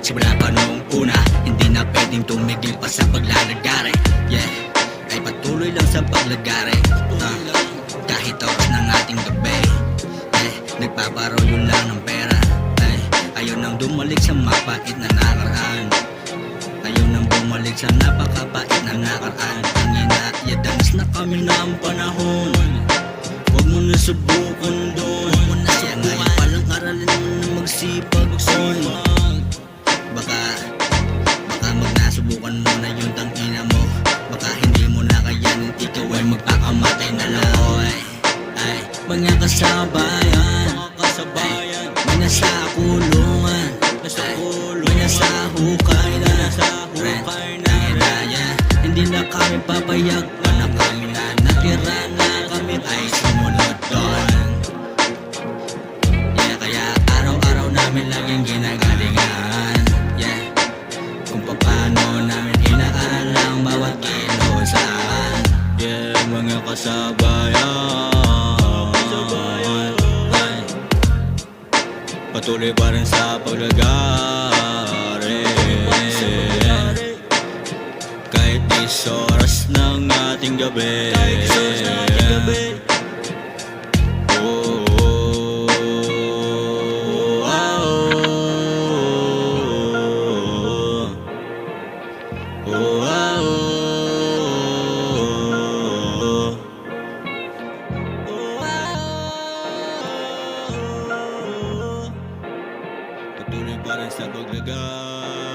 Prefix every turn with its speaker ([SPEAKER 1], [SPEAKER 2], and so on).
[SPEAKER 1] Simula pa noong una, hindi na pwedeng tumigil pa sa paglalagari. Yeah, ay patuloy lang sa paglagari. Kahit oras ng ating gabi, nagpaparoyo lang ng pera. Ayaw nang dumalik sa mapait na nakaraan. Ayaw nang bumalik sa napakapait na nakaraan. Tangina, danas na kami na ang panahon. Huwag mo na subukan doon. Huwag mo na siya ngayon palang aralin mo na magsipag on. Baka magnasubukan mo na yung tangina mo. Baka hindi mo na kayanin, ikaw ay magpakamatay na lang. Ay, mga kasabayan, may nasa kulungan, may nasa hukay na. Hindi na kami papayag, na kami na natira na kami ay sumunod doon. Yeah, kaya araw-araw namin laging ginagalingan. Yeah, kung paano namin inaalang bawat kilusan. Yeah, mga kasabayan, patuloy pa rin sa paglagari. Kahit 10 oras ng ating gabi. Oh, oh, oh, oh, patuloy pa rin sa paglagari.